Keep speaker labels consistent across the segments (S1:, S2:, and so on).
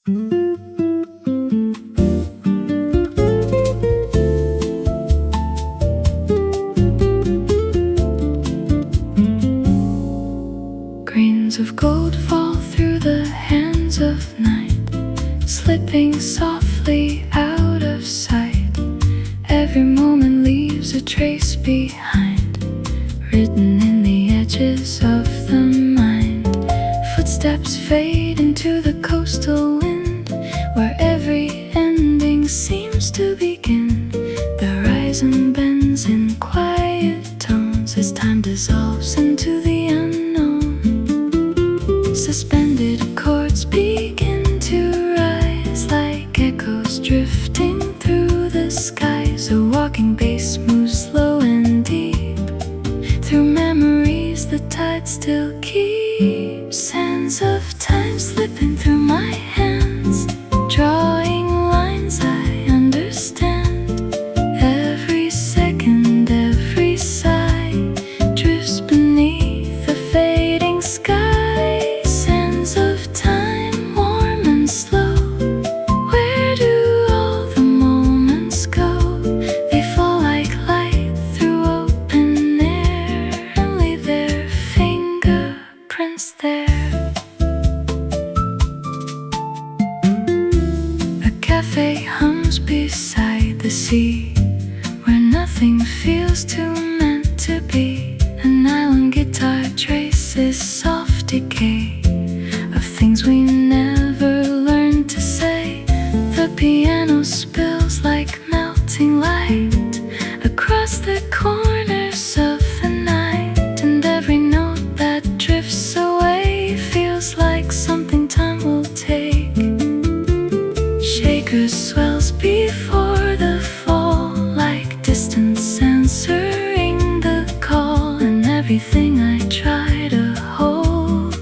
S1: Grains of gold fall through the hands of night, slipping softly out of sight. Every moment leaves a trace behind, written in the edges of the mind. Footsteps fade into the coastal wind, where every ending seems to begin. The horizon bends in quiet tones as time dissolves into the unknown. Suspended chords begin to rise like echoes drifting through the skies. A walking bass moves slow and deep through memories the tide still keeps. Sands of time slipping through my hands, drawing lines I understand. Every second, every sigh drifts beneath the fading sky. Sands of time, warm and slow. Where do all the moments go? They fall like light through open air and leave their fingerprints there. A cafe hums beside the sea, where nothing feels too meant to be. An island guitar traces soft decay of things we never learned to say. The piano spills like melting light across the corners of the night, and every note that drifts away feels like something time will take. Shakers swells before the fall, like distance answering the call, and everything I try to hold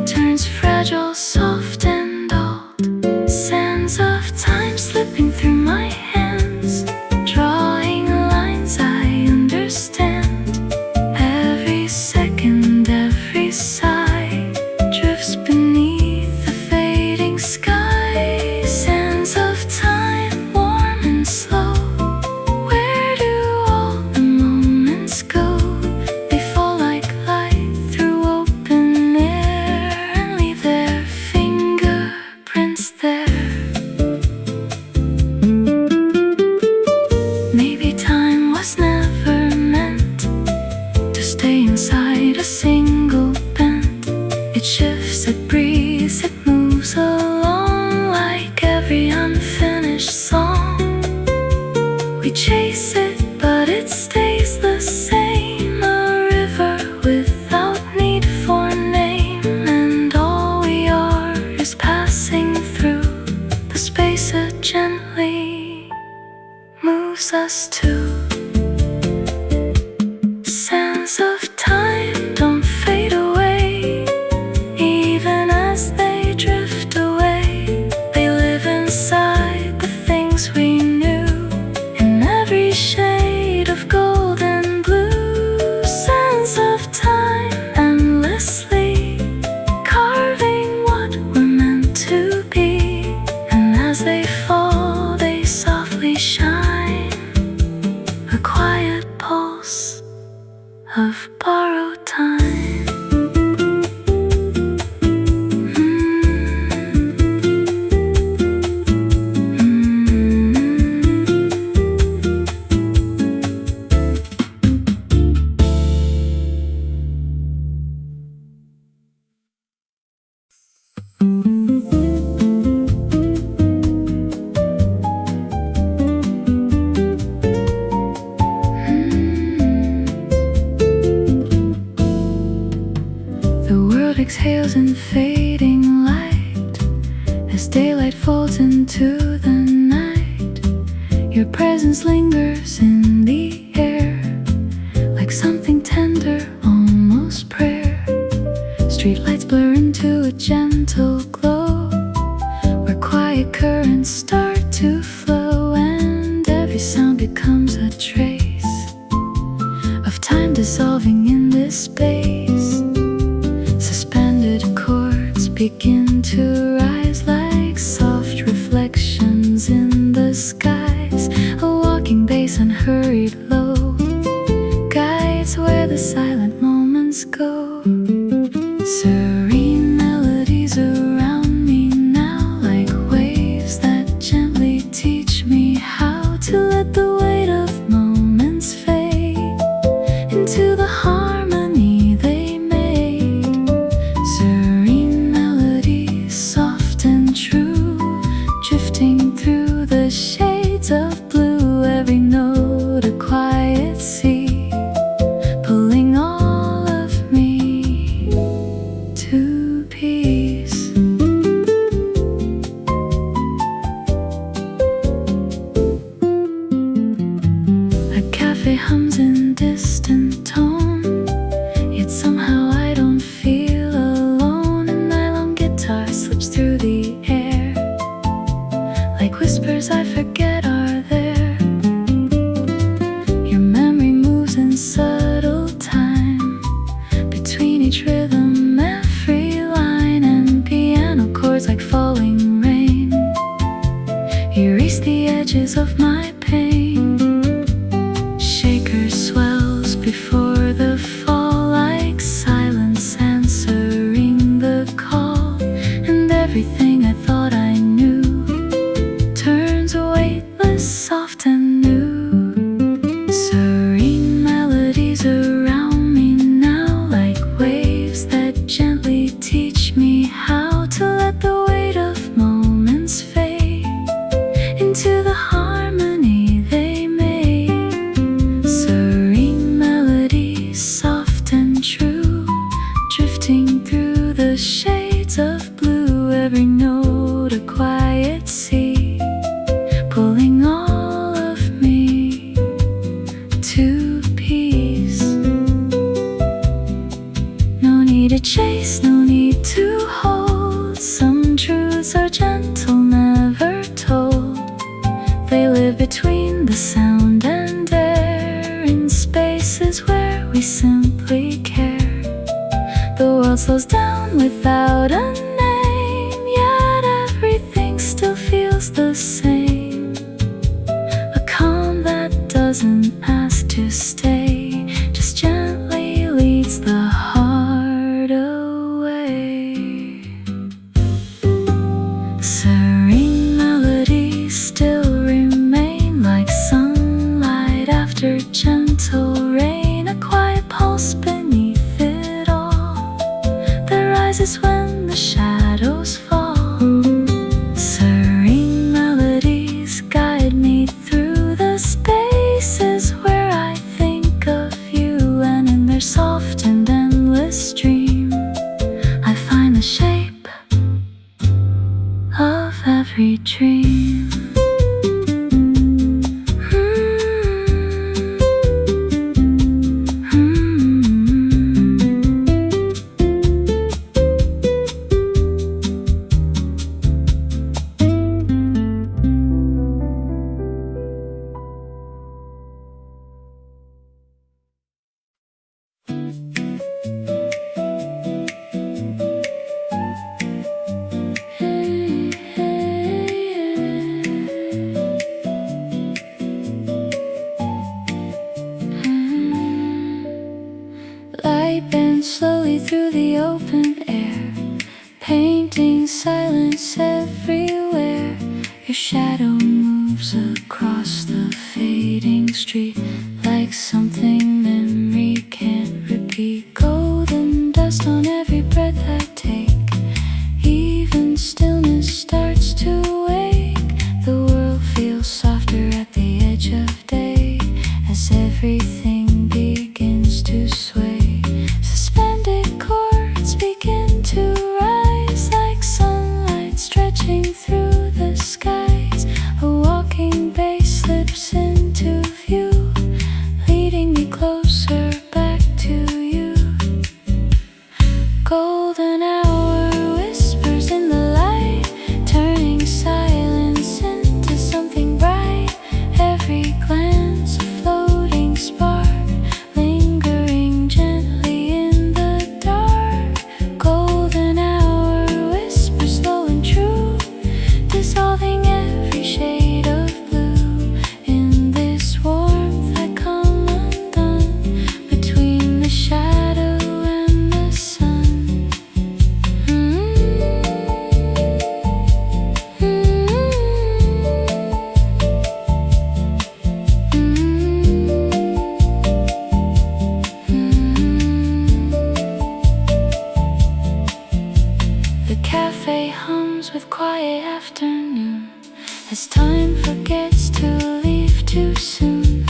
S1: turns fragile, soft and old. Sands of time slipping through my hands, drawing lines I understand. Every second, every sigh drifts beneath the fading sky. Sands of time, warm and slow. Where do all the moments go? They fall like light through open air and leave their fingerprints there. Maybe time was never meant to stay inside a single bend. It shifts, it breathes, it moves along like every unfinished song. We chase it, but it stays the same. A river without need for name, and all we are is passing through the space it gently moves us to. Sands of time don't fade away, even as they drift away. They live inside the things we knew, in every shade of gold and blue. Sands of time endlessly carving what we're meant to be, and as they fall they softly shine, a quiet pulse of borrowed time. Exhales in fading light as daylight falls into the night. Your presence lingers in the air like something tender, almost prayer. Streetlights blur into a gentle glow, where quiet currents start to flow, and every sound becomes a trace of time dissolving in this space. Suspended chords begin to rise like chords like falling rain erase the edges of my pain. Shaker swells before the fall like silence answering the call, and everything I thought I knew turns weightless, soft and new. Serene melodies around me now like waves that gently teach me how to let the weight of moments fade into the harmony they made. Serene melodies, soft and true, drifting through the shades of blue. Every note a quiet sea, pulling all of me to peace. No need to chase, no need to hold. Some truths are gentle, never told. They live between the sound and air, in spaces where we simply care. The world slows down without a name, yet everything still feels the same. A calm that doesn't ask to stay, just gently leads the heart away. Serene melodies still remain like sunlight after gentle rain, a quiet pulse beneath it all that rises when the shadows fall. Serene melodies guide me through the spaces where I think of you, and in their soft and endless stream I find the shape of every dream. Light bends slowly through the open air, painting silence everywhere. Your shadow moves across the fading street like something memory can't repeat. Golden dust on every breath I take, even stillness starts to wake. The world feels softer at the edge of day as everything begins to sway. Suspended chords begin to rise like sunlight stretching through the skies. A walking bass slips into view, leading me closer back to you. Golden hour whispers in the light, turning silence into something bright. Every glance a floating spark, lingering gently in the dark. Golden hour whispers slow and true, dissolving every shade of blue. In this warmth I come undone, between the shadow and the sun. The cafe hums with quiet afternoon as time forgets to leave too soon.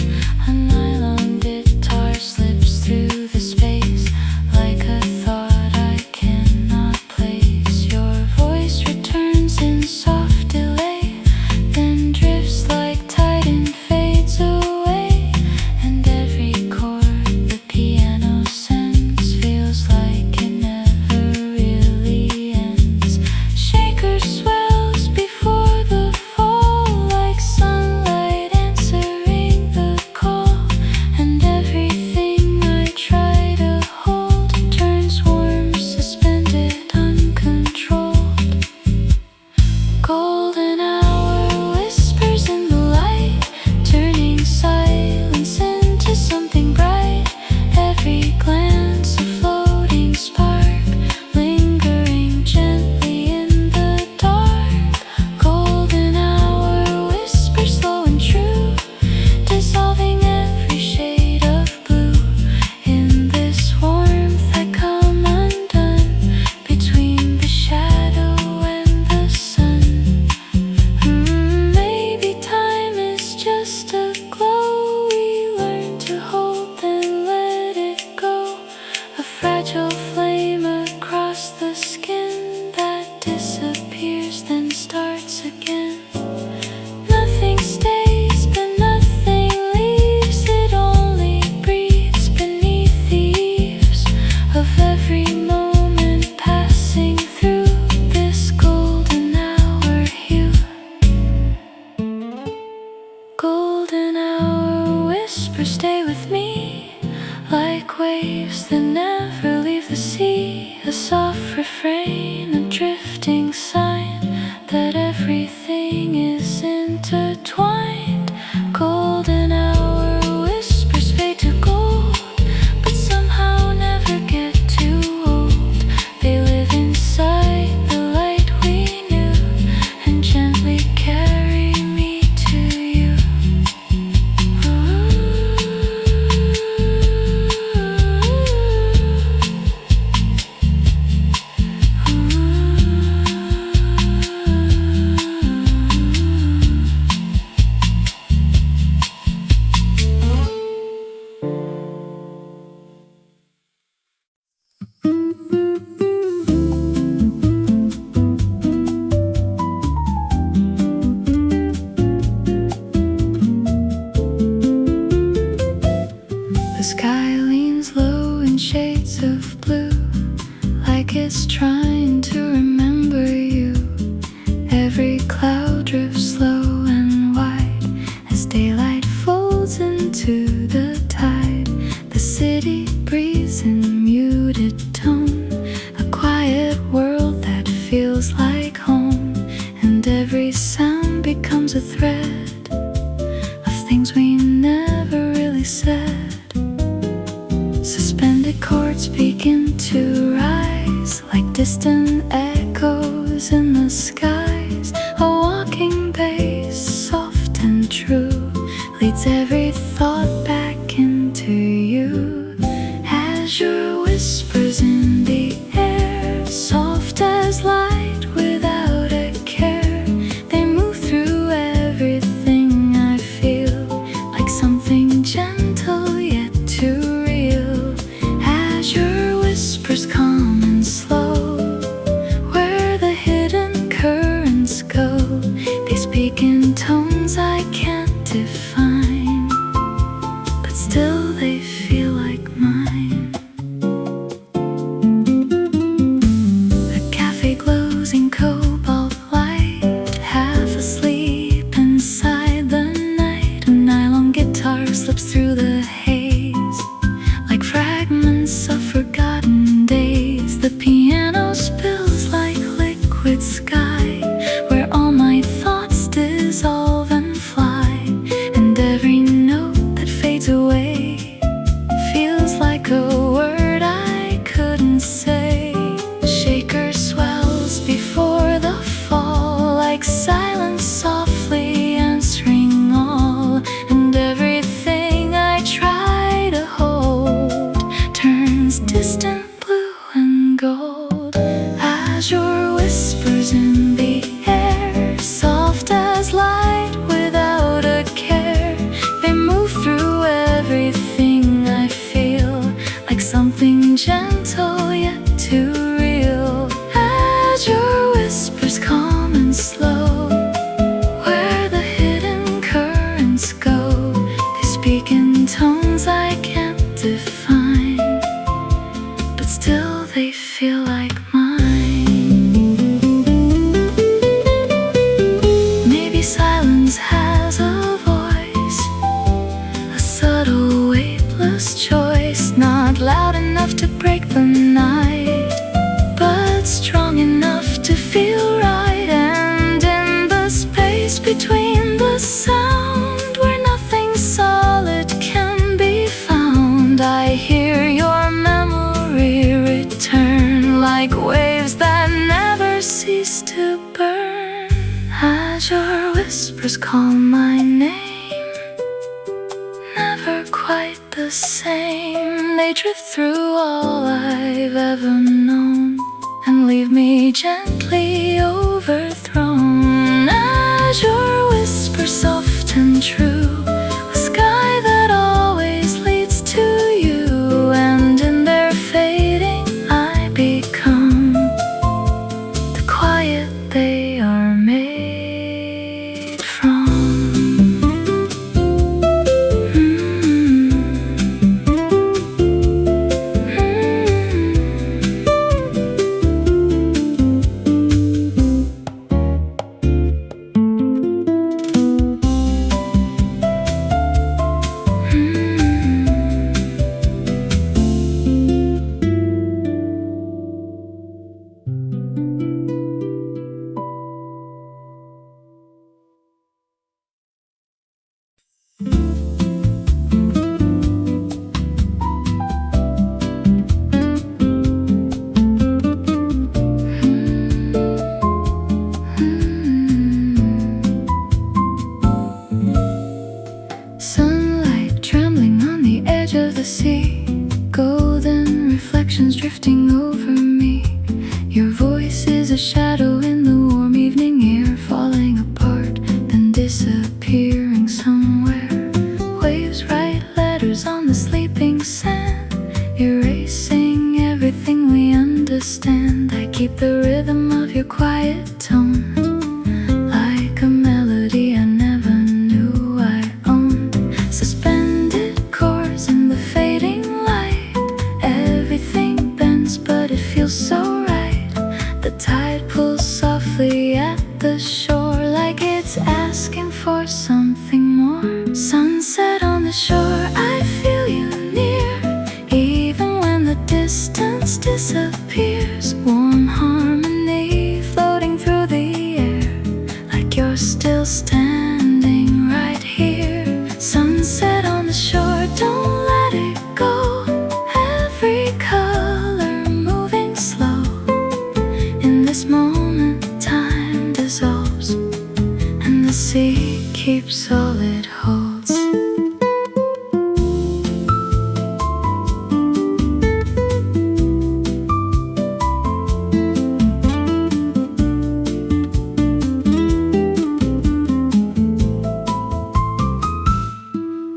S1: A nylon guitar slips through the space like a thought I cannot place. Your voice returns in soft delay, then drifts like tide and fades away. And every chord the piano sends feels like it never really ends. Shaker swells before the fall like sunlight answering the call, refrain, a drifting sign that everything is intertwined. Golden hour whispers fade to gold, but somehow never get too old. They live inside the light we knew and gently carry me to you. The sky leans low in shades of blue, like it's trying to remember you. Every cloud drifts slow and wide as daylight folds into the tide. The city breathes in muted tone, a quiet world that feels like home. And every sound becomes a thread of things we never really said. Suspended chords begin to rise like distant echoes in the skies. A walking bass, soft and true, leads every thought back into you. Azure whispers in the air, soft as light without a care. They move through everything I feel, like something gentle yet too real. Azure whispers calm and slow, where the hidden currents go. They speak in tones I can't define, but still they feel like mine. The cafe glows in cobalt light, half asleep inside the night. A nylon guitar slips through the haze, like fragments of forgotten days. The piano spills like liquid sky, where all my thoughts dissolve and fly. And every note that fades away feels like a word I couldn't say. The shaker swells before the fall, like silence softly answering all. And everything I try to hold turns distant blue and gold. Azure whispers in the air, soft as light without a care. They move through everything I feel, like something gentle yet too real. Azure whispers calm and slow, where the hidden currents go. They speak in tones I can't define, but still they feel like mine. Maybe silence has a voice, a subtle weightless choice, not loud enough to break the night, but strong enough to feel right. And in the space between the sound, where nothing solid can be found, I hear your memory return, like waves that never cease to burn. Azure whispers call my name, never quite the same. They drift through all I've ever known and leave me gently overthrown. Azure whispers soft and true, a sky that always leads to you. And in their fading I become the quiet they are made from. at the shore, like it's asking for something more. Sunset on the shore, I feel you near, even when the distance disappears. Warm harmony floating through the air, like you're still standing right here. Sunset on the shore, don't let it go. Every color moving slow. In this moment, time dissolves, and the sea keeps all it holds.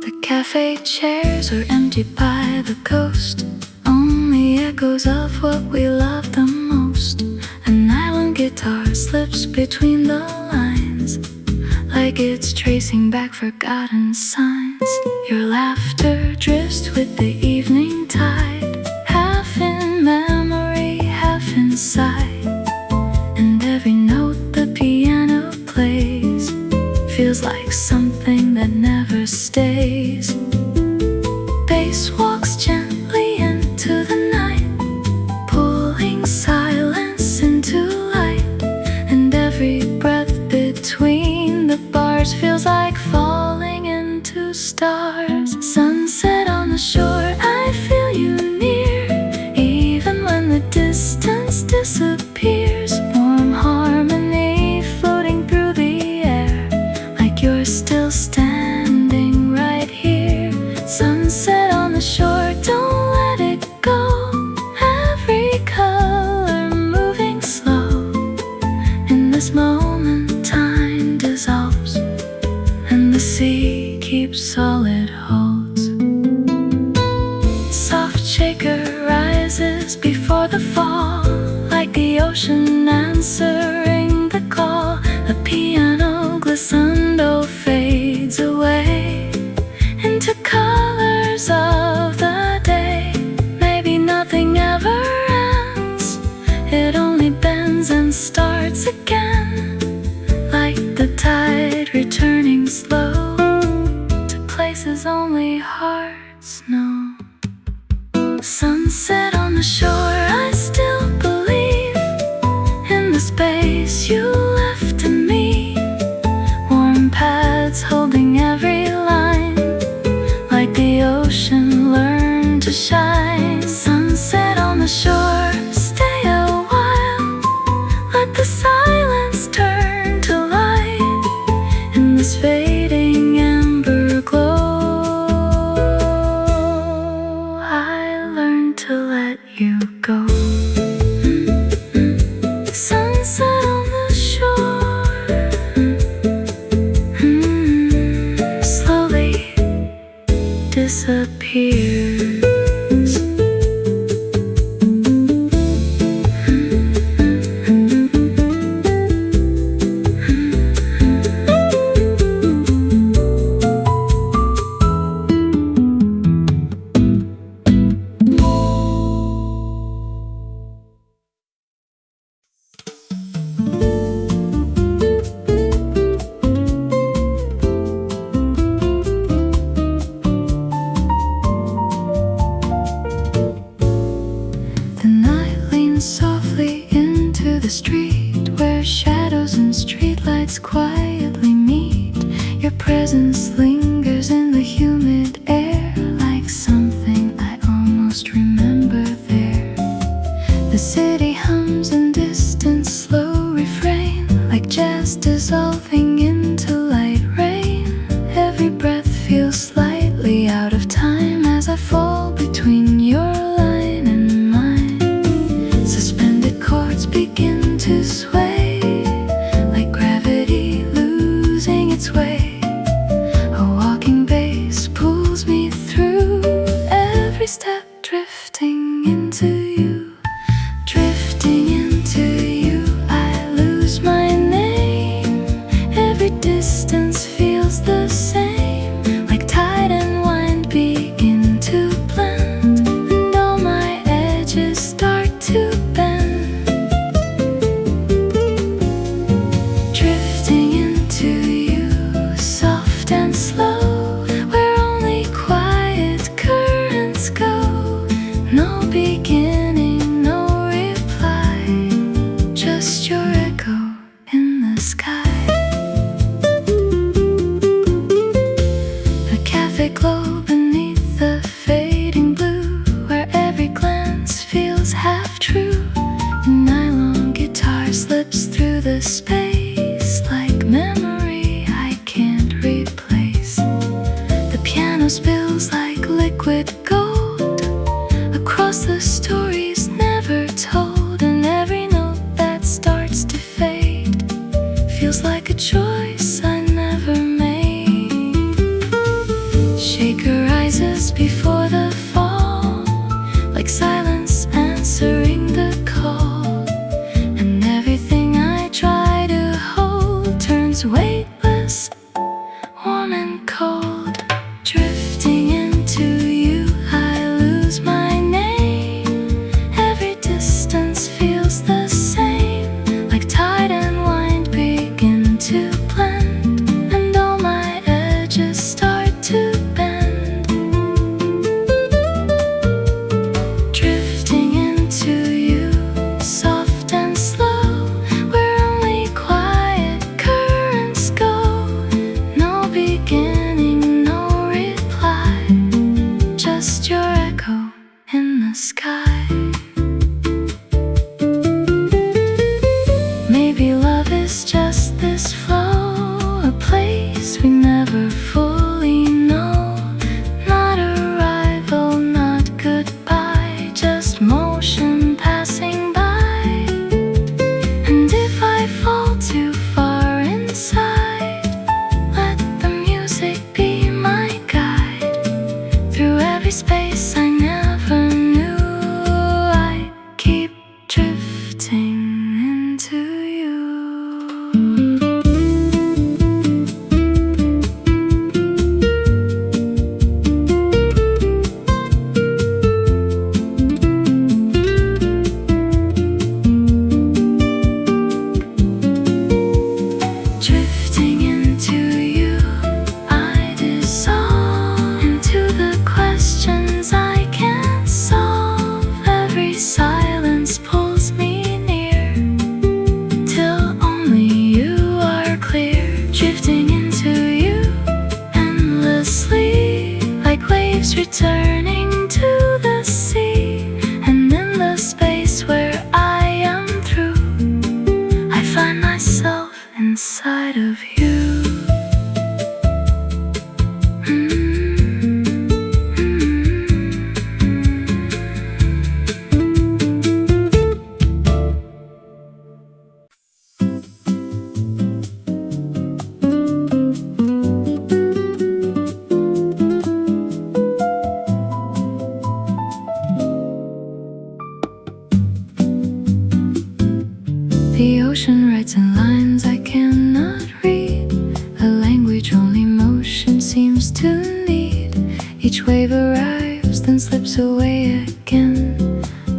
S1: The cafe chairs are empty by the coast, only echoes of what we love the most. An island guitar slips between the lines, like it's tracing back forgotten signs. Your laughter drifts with the evening tide, half in memory, half inside. And every note the piano plays feels like something that never stays. Bass walks gently into the night, pulling silence into light. And every breath between the bars feels like falling into stars. Sunset on the shore, I feel you near, even when the distance disappears. Warm harmony floating through the air, like you're still standing right here. Sunset on the shore, don't let it go. Every color moving slow. In this moment, time dissolves, and the sea keeps all it holds. Soft shaker rises before the fall, like the ocean answering the call. The piano glissando fades away into colors of the day. Maybe nothing ever ends, it only bends and starts again, like the tide returning slow to places only hearts know. Sunset on the shore, I still believe in the space you left to me. Warm pads holding every line, like the ocean learned to shine. Sunset on the shore, stay a while, let the silence turn to light. In this fading amber glow, I learned to let you go. Sunset on the shore, slowly disappears. Softly into the street, where shadows and streetlights quietly meet. Your presence lingers in the humid air, like something I almost remember there. The city hums in distant slow refrain, like jazz dissolving into light rain. Every breath feels slightly out of time as I fall between your line and mine. Suspended chords begin to sway, like gravity losing its way. A walking bass pulls me through, every step drifting into you. Drifting into you, I lose my name. Every distance feels the same, like tide and wind begin to blend, and all my edges start to bend. memory I can't replace. The piano spills like liquid gold across the stories never told, and every note that starts to fade feels like a choice I never made. Shaker rises before the fall, like silence answering the call, and everything I try to hold turns weightless, warm and cold. Drifting into you, I lose my name. Every distance feels the same, like tide and wind begin to blend, and all my edges start to bend. Drifting into you, soft and slow, where only quiet currents go. No beginning, no reply, just your echo in the sky. Maybe love is just this flow, a place we never fully know. Not arrival, not goodbye, just motion passing by. And if I fall too far inside, let the music be my guide. Through every space I never knew, I keep drifting into you. Drifting into you, I dissolve into the questions I can't solve. Every silence pulls me near, till only you are clear. Drifting into you endlessly, like waves returning to the sea. And in the space where I am through, I find myself inside of you. The ocean writes in lines I cannot read, a language only motion seems to need. Each wave arrives, then slips away again,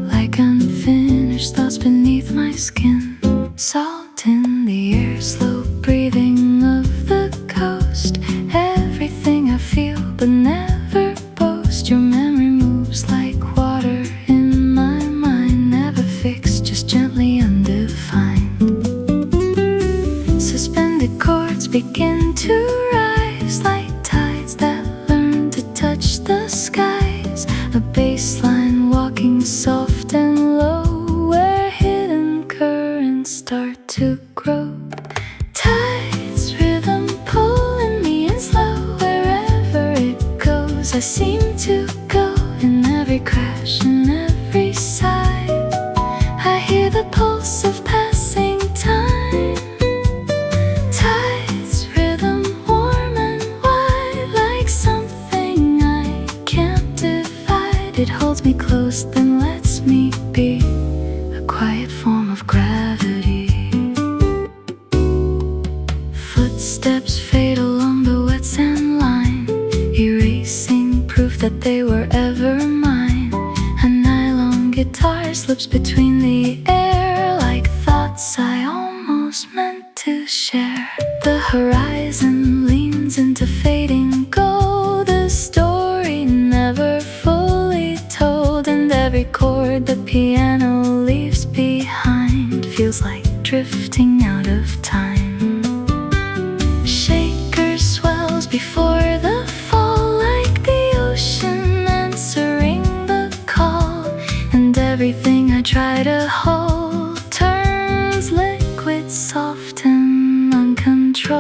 S1: like unfinished thoughts beneath my skin. Salt in the air, slow breathing of the coast. Everything I feel but never boast. Your memory moves like water in my mind, never fixed, just gently undefined. Suspended chords begin to rise, like tides that learn to touch the skies. A bass line walking soft and low, where hidden currents start to grow. Tides, rhythm pulling me in slow. Wherever it goes, I seem to go. In every crash, in every sigh, I hear the pulse of passing time. Tides, rhythm warm and wide, like something I can't divide. It holds me close, then lets me be, a quiet form of gravity. Footsteps fade along the wet sand line, erasing proof that they were ever mine. A nylon guitar slips between the air, like thoughts I almost meant to share. The horizon leans into fading gold, a story never fully told. And every chord the piano leaves behind feels like drifting out of time. Shaker swells before the fall, like the ocean answering the call. And everything I try to hold turns liquid, soft and uncontrolled.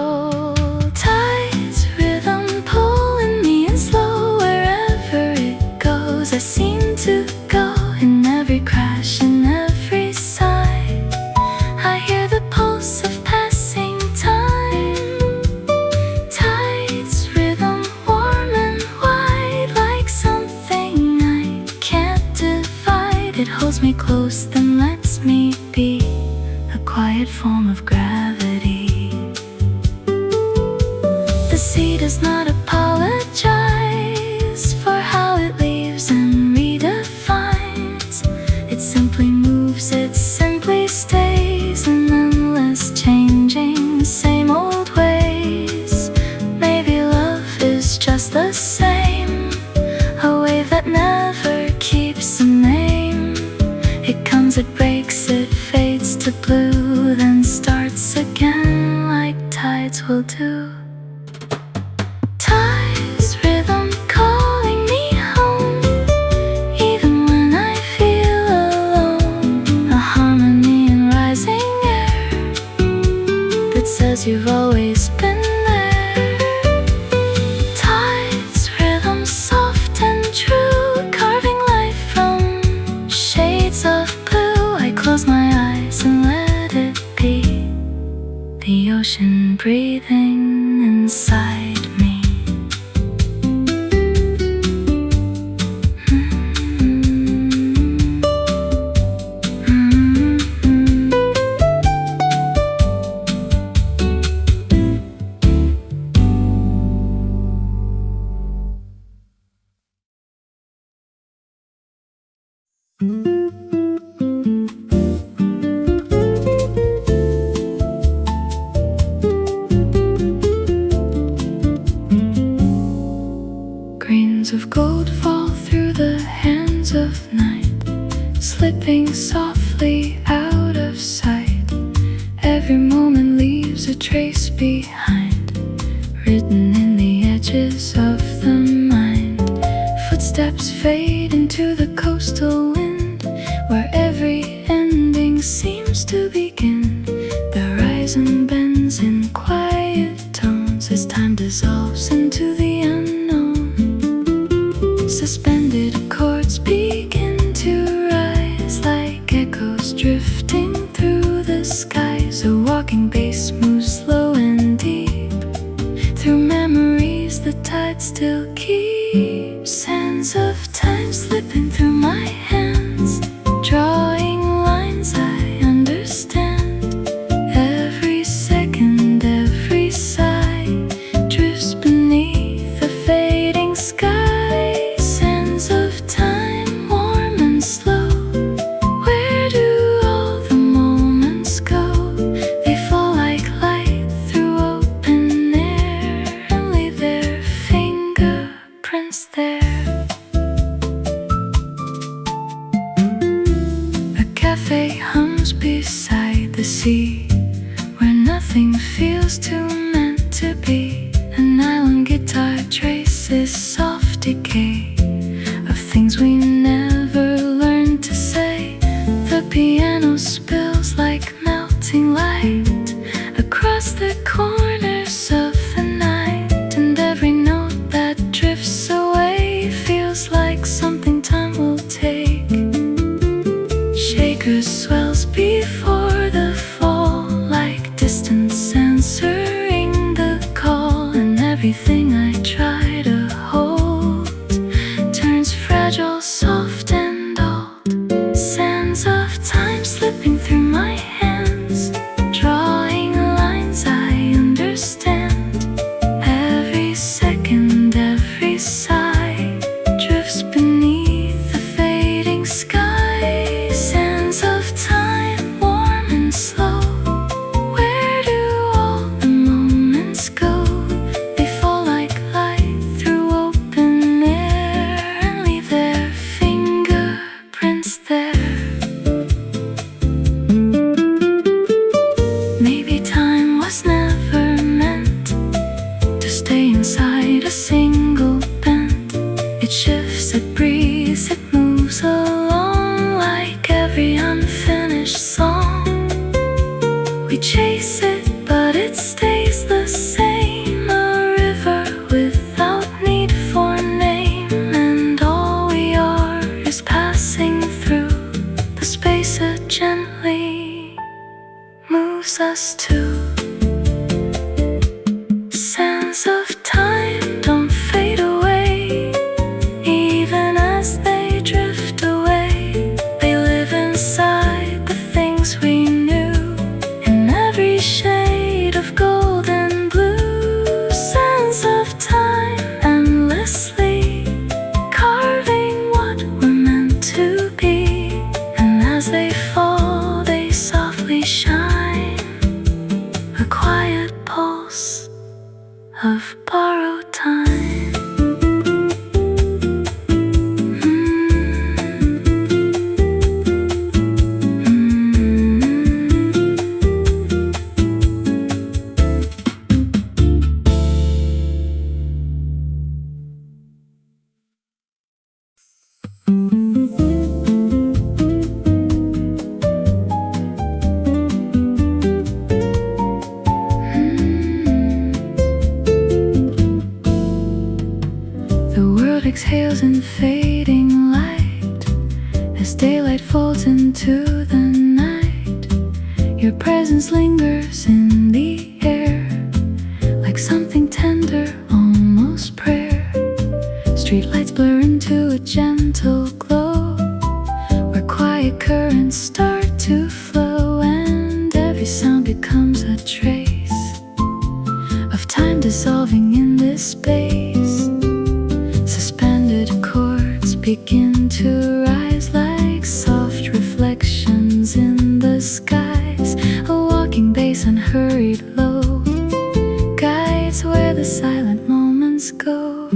S1: form of gravity. The sea does not apologize for how it leaves and redefines. It simply moves, it simply stays in endless changing, same old ways. Maybe love is just the same, a wave that never keeps a name. It comes, it breaks, it fades to blue, then starts again like tides will do. Tides, rhythm calling me home, even when I feel alone. A harmony in rising air that says you've always been there. Tides, rhythm soft and true, carving life from shades of blue. I close my eyes and let it be, the ocean breathing inside me. Grains of gold fall through the hands of night, slipping softly out of sight. Every moment leaves a trace behind, written in the edges of the mind. Footsteps fade into the coastal wind, where every ending seems to begin. The horizon bends in quiet tones as time dissolves into the unknown. Suspended chords begin to rise like echoes drifting through the skies. A walking bass moves slow and deep through memories the tide still keeps. Sands of time slipping through my hands, drawing lines I understand. Every second, every sigh drifts beneath the fading sky. Sands of time, warm and slow, where do all the moments go? They fall like light through open air and leave their fingerprints there. A cafe hums beside the sea, where nothing feels too meant to be. An island guitar traces soft decay of things we never learned to say. The piano spills like melting light across the corners of the night, and every note that drifts away feels like something time will take. Shaker swells before the fall, like distance answering the call, and everything I try to hold of borrowed time. Exhales in fading light as daylight falls into the night. Your presence lingers in the air like something tender, almost prayer. Streetlights blur into a gentle glow where quiet currents start to flow, and every sound becomes a trace of time dissolving in this space. Chords begin to rise like soft reflections in the skies. A walking bass, unhurried low, guides where the silent moments go.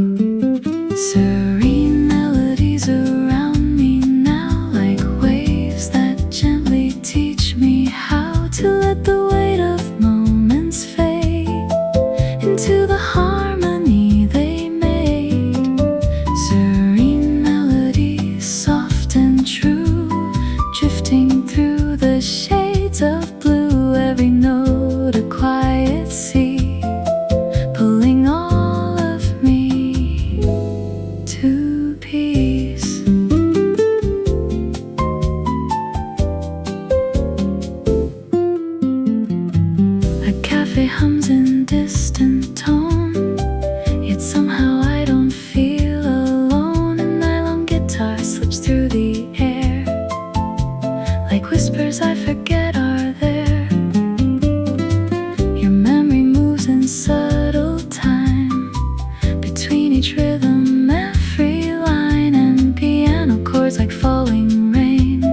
S1: Serene melodies around me now, like waves that gently teach me how to let the weight of moments fade into the harmony they made. Serene melodies, soft and true, drifting through the shades of blue. Every note a quiet sea, pulling all of me to peace. A cafe hums in distant tone, yet somehow I don't feel alone. A nylon guitar slips through the air like whispers I forget are there. Your memory moves in subtle time between each rhythm, every line, and piano chords like falling rain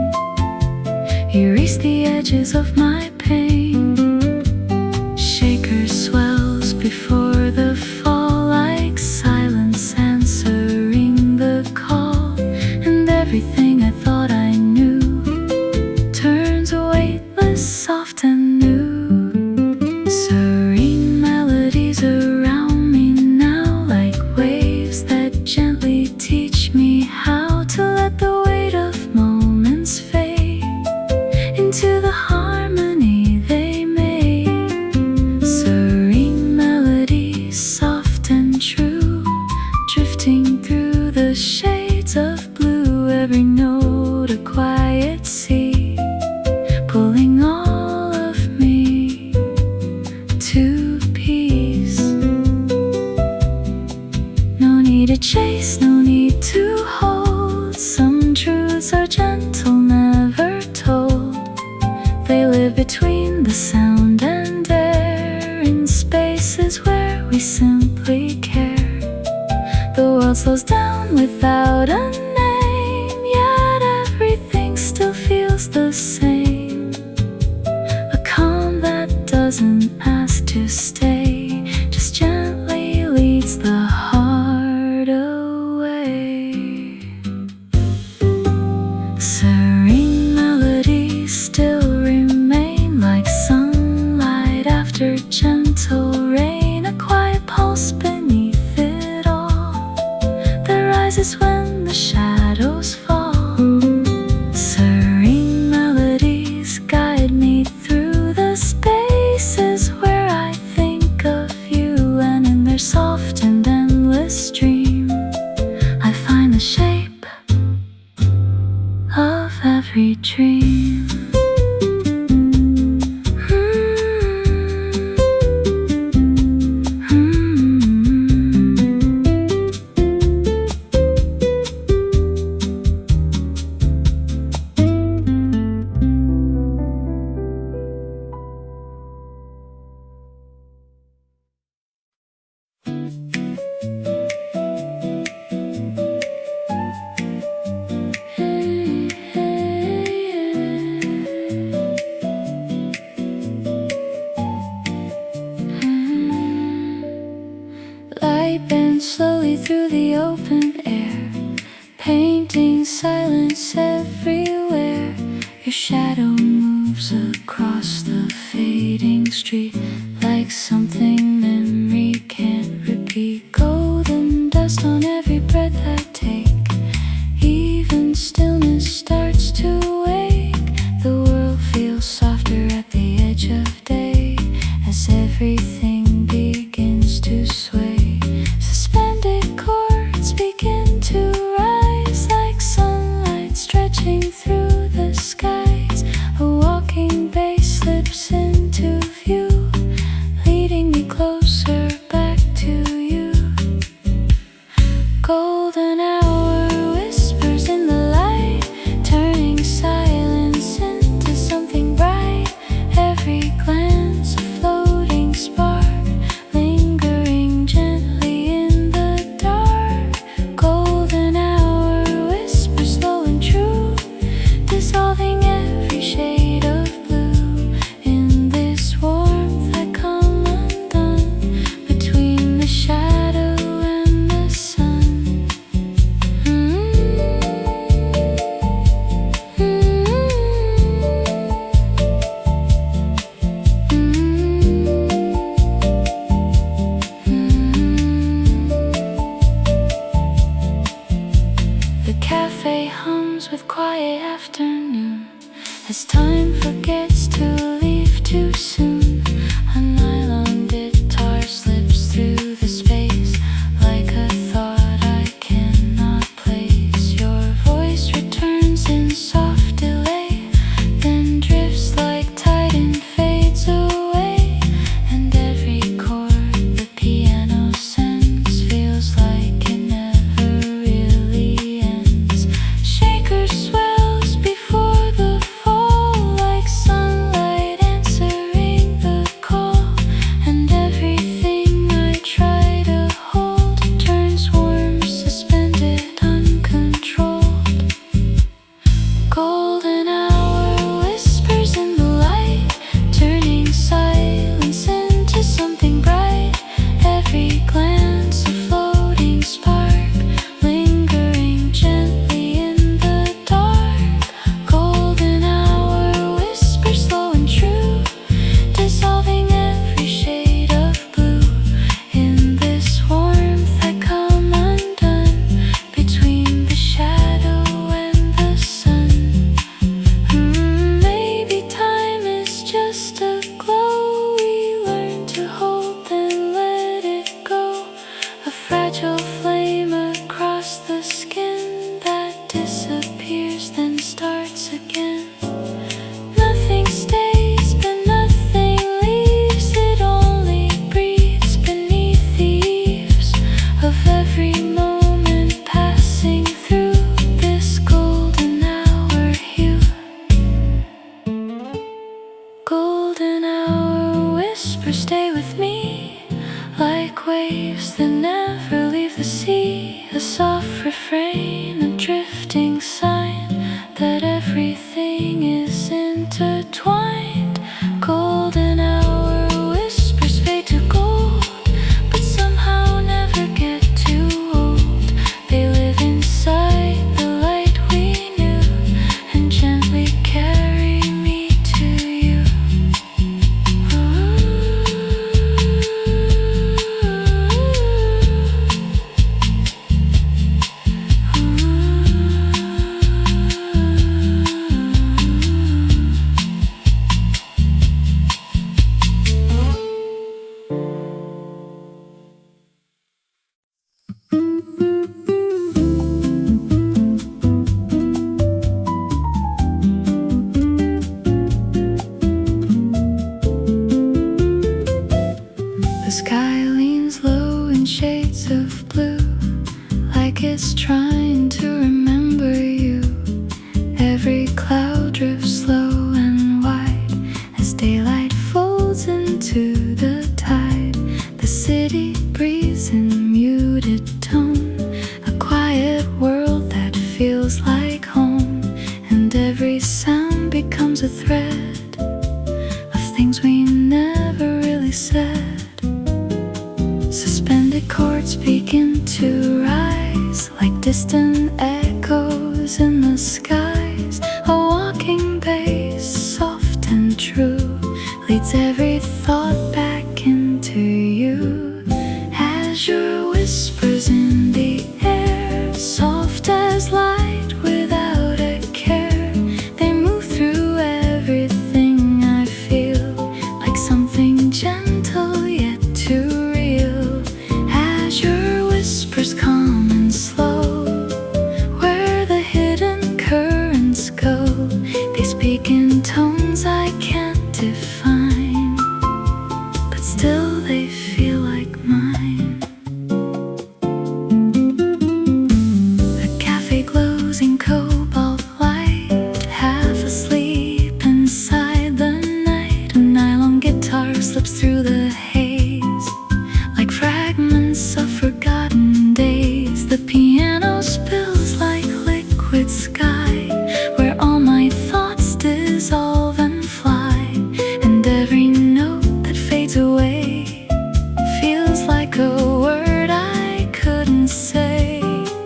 S1: erase the edges of my pain. Shaker swells before the fall like silence answering the call, and everything I thought I knew turns weightless, soft and new. Serene melodies around me now, like waves that gently teach me how to let the weight of moments fade into the harmony they made. Serene melodies, soft and true, drifting through the shades of blue. Every note a quiet sea, pulling all of me to peace. No need to chase, no need to hold. Some truths are gentle, never told. They live between the sound and air, in spaces where we simply care. The world slows down without a name, yet everything still feels the same. A calm that doesn't ask to stay, just gently leads the heart away. Serene melodies still remain like sunlight after gentle rain, a quiet pulse beneath it all that rises when the shadows slowly through the open air, painting silence everywhere. Your shadow moves across the fading street like something memory can't repeat. Golden dust on every breath I take, even stillness starts to wake. The world feels softer at the edge of day as everything begins to sway. Suspended chords begin to rise like sunlight stretching through the skies. A walking bass slips into view, leading me closer back to you. Golden hour whispers in the light, turning silence into something bright. Every glance a floating spark, lingering gently in the dark. Golden hour whispers slow and true, dissolving every shade of blue. In this warmth I come undone, between the shadow and the sun. The cafe hums with quiet afternoon as time forgets to leave too soon. A nylon guitar slips through the space like a thought I cannot place. Your voice returns in soft delay, then drifts like tide and fades away. And every chord the piano sends feels like it never really ends. Shaker swells before the fall like sunlight answering the call. And everything I try to hold turns warm, suspended, uncontrolled. Golden hour whispers in the light, turning silence into something bright. Every glance a floating spark, lingering gently in the dark. Golden hour whispers slow and true, dissolving every shade of blue. In this warmth I come undone, between the shadow and the sun. Maybe time is just a glow we learn to hold, then let it go. A fragile flame across the skin that disappears, then starts again. Nothing stays, but nothing leaves. It only breathes beneath the eaves of every moment passing through this golden hour hue. Golden hour whispers stay with me like waves that never leave the sea. A soft refrain, a drifting sign that everything is intertwined. Golden hour whispers fade to gold, but somehow never get too old. They live inside the light we knew and gently carry me to you. The sky leans low in shades of blue, like it's trying to remember you. Every cloud drifts slow and wide as daylight folds into the tide. The city breathes in muted tone, a quiet world that feels like home. And every sound becomes a thread of things we never really said. Suspended chords begin to rise like distant echoes in the skies. A walking bass, soft and true, leads every thought back into you. Azure whispers in the air, soft as light without a care. They move through everything I feel, like something gentle yet too real. Azure whispers calm and slow, where the hidden currents go. They speak in tones I can't define, but still they feel like mine. A cafe glows in cobalt light, half asleep inside the night. A nylon guitar slips through the haze, like fragments of forgotten days. The piano spills like liquid sky, where all my thoughts dissolve and fly. And every note that fades away feels like a word I couldn't say.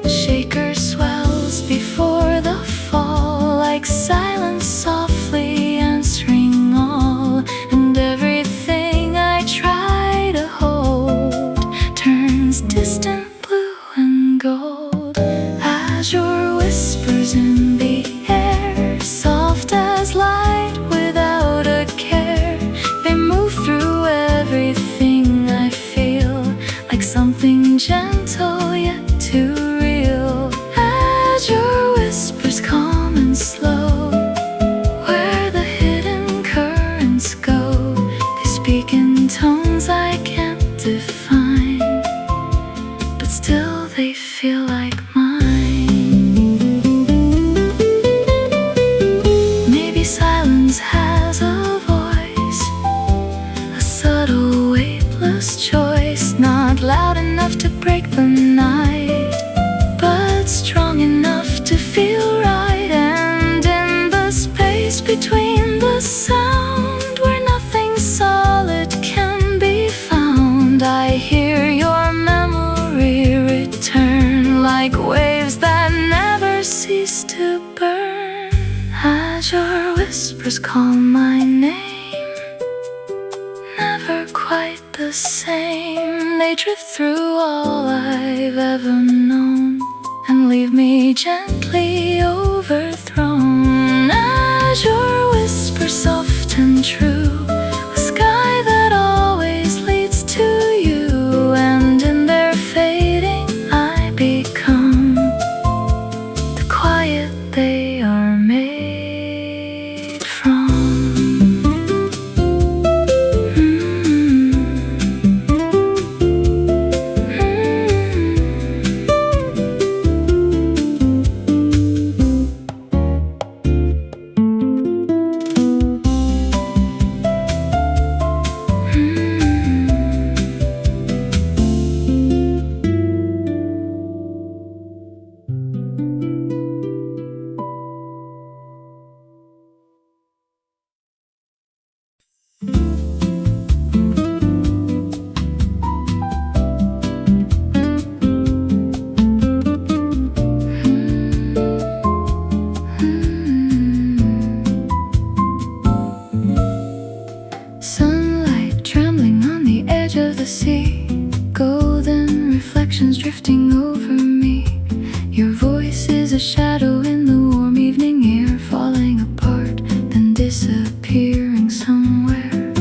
S1: The shaker swells before the fall, like silence softly answering all. And everything I try to hold turns distant blue and gold. Azure whispers in the air, soft as light without a care. They move through everything I feel, like something gentle yet too real. Azure whispers calm and slow, where the hidden currents go. They speak in tones I can't define, but still they feel like mine. Maybe silence has a voice, a subtle weightless choice, not loud enough to break the night, but strong enough to feel right. And in the space between the sound, where nothing solid can be found, I hear your memory return, like waves that never cease to burn. Azure whispers call my name, never quite the same. They drift through all I've ever known and leave me gently overthrown. Azure whispers soft and true, a sky that always leads to you. And in their fading I become the quiet they are made from. Sunlight trembling on the edge of the sea, golden reflections drifting over me. Your voice is a shadow in the warm evening air, falling apart, then disappearing somewhere.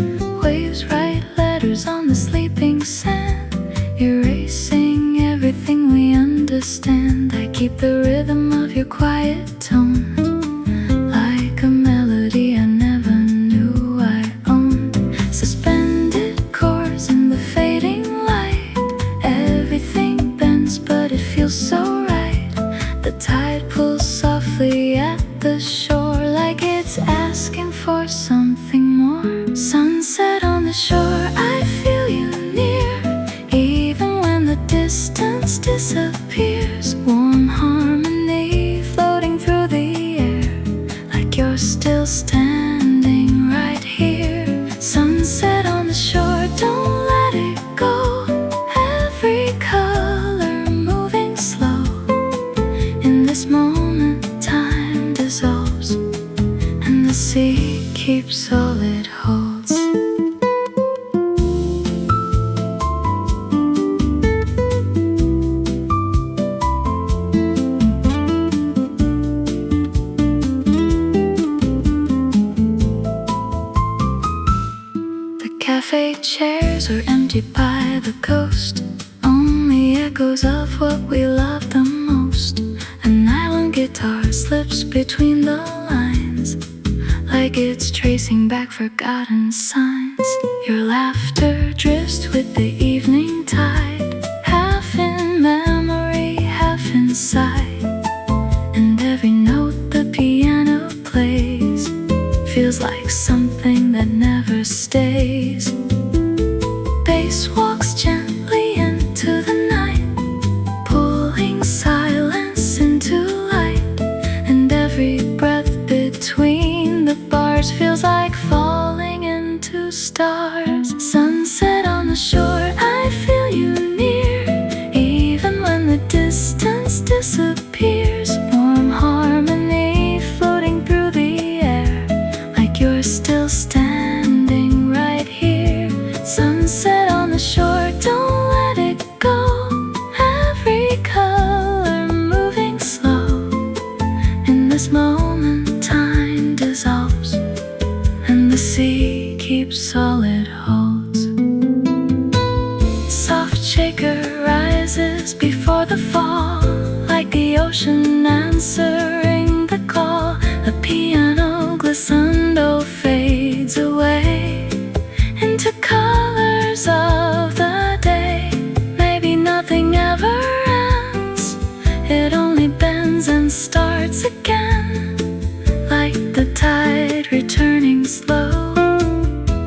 S1: Waves write letters on the sleeping sand, erasing everything we understand. I keep the rhythm of your quiet tone, like a melody I never knew I owned. Suspended chords in the fading light, everything bends but it feels so right. The tide pulls softly at the shore, like it's asking for something more. Sunset on the shore, I feel you near, even when the distance disappears. Warm harmony floating through empty by the coast, only echoes of what we love the most. An island guitar slips between the lines, like it's tracing back forgotten signs. Your laughter drifts with the evening tide, half in memory, half inside. And every note the piano plays feels like something that never stays. Bass walks gently into the night, pulling silence into light. And every breath between the bars feels like falling into stars. Sunset on the shore, I feel you near, even when the distance disappears. Warm harmony floating through the air, like you're still standing right here. Sunset on the shore, don't let it go. Every color moving slow. In this moment time dissolves, and the sea keeps all it holds. Soft shaker rises before the fall, like the ocean answering the call. The piano glissando fades away into colors of the day. Maybe nothing ever ends, it only bends and starts again, like the tide returning slow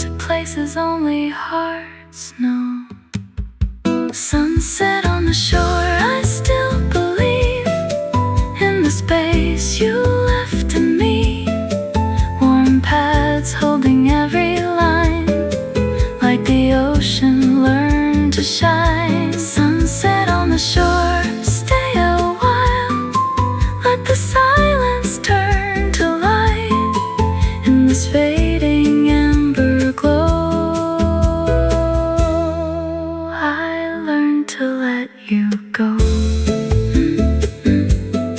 S1: to places only hearts know. Sunset on the shore, I still believe in the space you left to me. Warm pads holding every line, like the ocean learned to shine. Sunset on the shore, stay a while, let the silence turn to light. In this fading amber glow, I learned to let you go.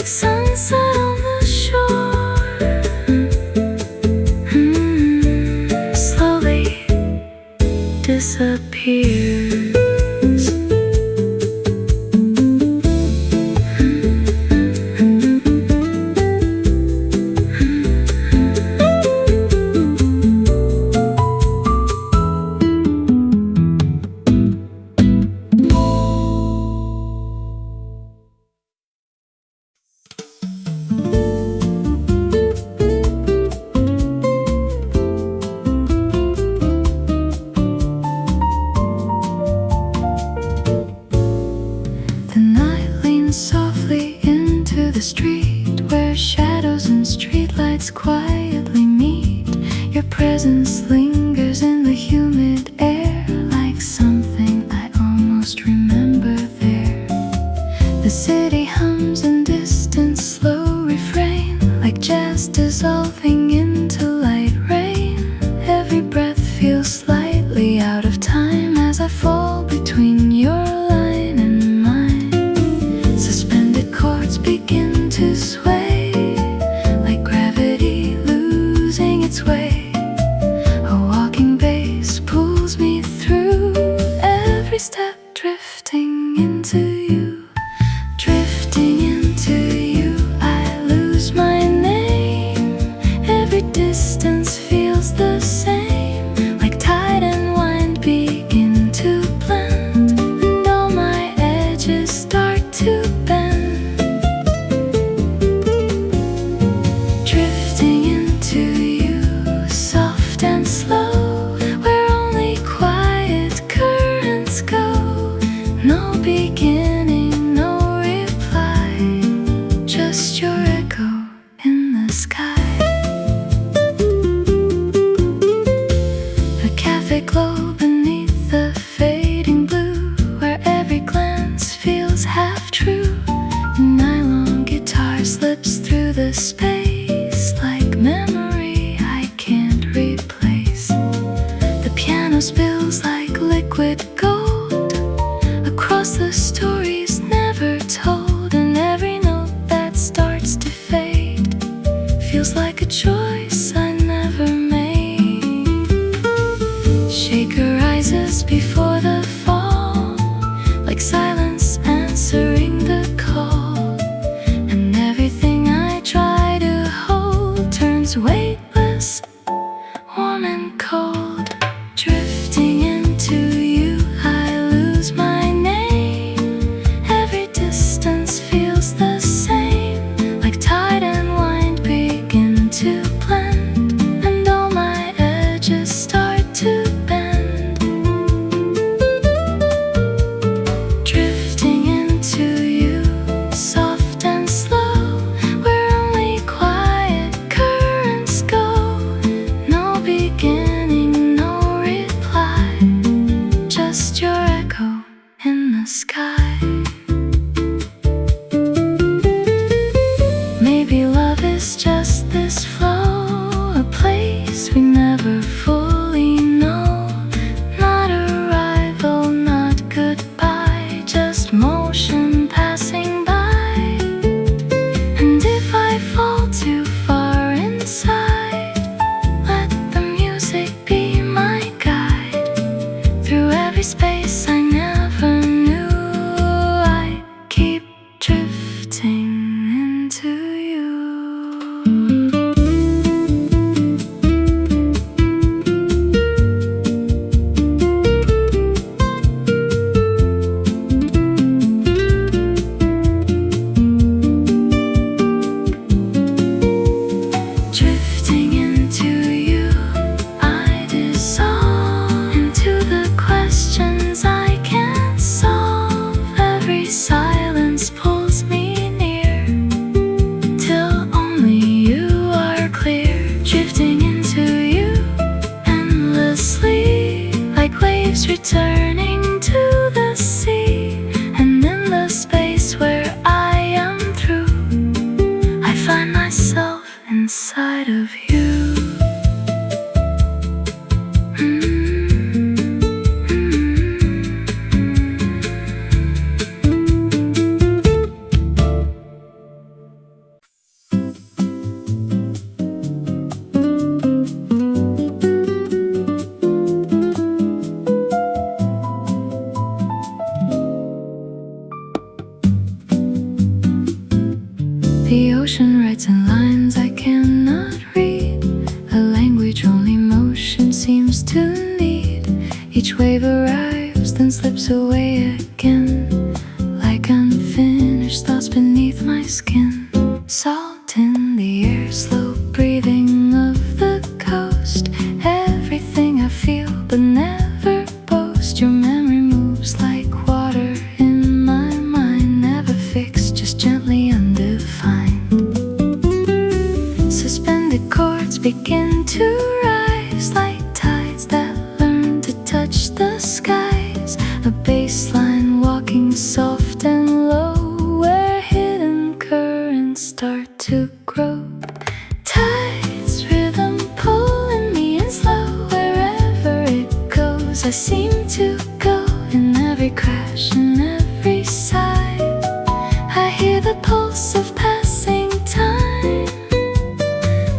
S1: Sunset on the shore, slowly disappears. Softly into the street, where shadows and streetlights quietly meet. Your presence lingers in the humid air, like something I almost remember there. The city hums in distant slow refrain, like jazz dissolving into light rain. Every breath feels slightly out of time as I fall between your line and mine. Suspended chords begin to sway, like gravity losing its way. A walking bass pulls me through, every step drifting into you. Drifting into you, I lose my name. Every distance feels the same, like tide and wind begin to blend, and all my edges start to bend. Drifting into you, soft and slow, where only quiet currents go. No beginning, no reply, just your echo in the sky. A cafe glow beneath the fading blue, where every glance feels half true. A nylon guitar slips through the space, like memory I can't replace. The piano spills like liquid gold across the stories never told, and every note that starts to fade feels like a choice I never made. Shaker rises before the sky. Maybe love is just this flow, a place we never fully know. Not arrival, not goodbye, just motion passing by. And if I fall too far inside, let the music be my guide through every space I never knew. I keep drifting into you. Drifting into you, I dissolve into the questions I can't solve. Every silence pulls me near, till only you are clear. Drifting into you endlessly, like waves returning to the sea. And in the space where I am through, I find myself inside of you. The ocean writes in lines I cannot read, a language only motion seems to need. Each wave arrives, then slips away again, like unfinished thoughts beneath my skin. Salt in the air, slow breathing of the coast. Everything I feel but never boast. Your memory moves like water in my mind, never fixed, just gently undefined. Suspended chords begin to rise, like tides that learn to touch the skies. A bass line walking soft and low, where hidden currents start to grow. Tides, rhythm pulling me in slow. Wherever it goes, I seem to go. In every crash, in every sigh, I hear the pulse of passing time.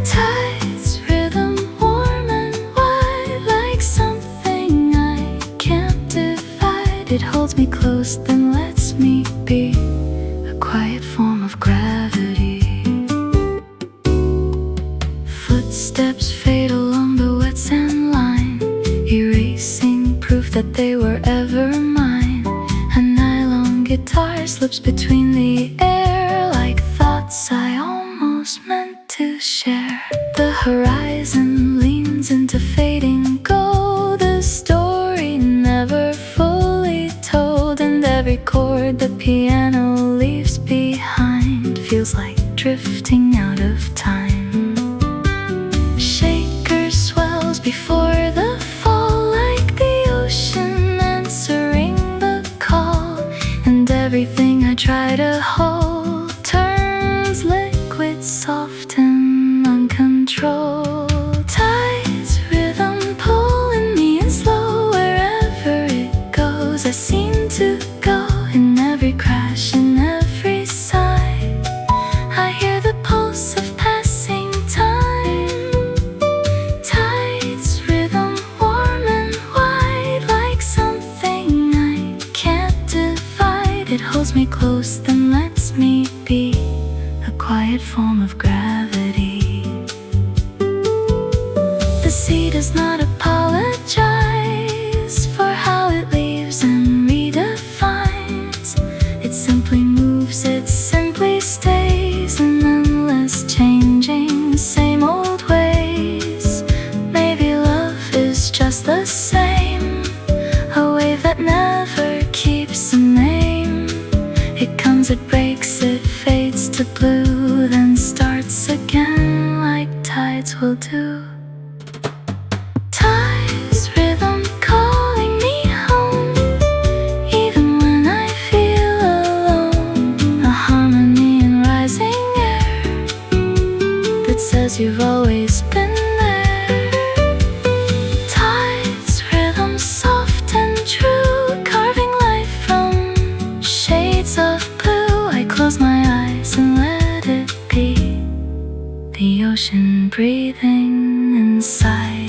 S1: Tides, rhythm warm and wide, like something I can't divide. It holds me close, then lets me be, a quiet form of gravity. Footsteps fade along the wet sand line, erasing proof that they were ever mine. A nylon guitar slips between the air, like thoughts I almost meant to share. The horizon leans into fading gold, the story never fully told. And every chord the piano leaves behind feels like drifting out of time. Shaker swells before the fall, like the ocean answering the call. And everything I try to hold turns liquid, soft and uncontrolled. Tides, rhythm pulling me in slow. Wherever it goes, I seem to go. In every crash, in every sigh, I hear the pulse of passing time. Tides, rhythm warm and wide, like something I can't divide. It holds me close, then lets me be, a quiet form of gravity. The sea does not apologize for how it leaves and redefines. It simply moves, it simply stays, in endless changing, same old ways. Maybe love is just the same, a wave that never keeps a name. It comes, it breaks, it fades to blue, then starts again, like tides will do. Tides, rhythm calling me home, even when I ocean breathing inside.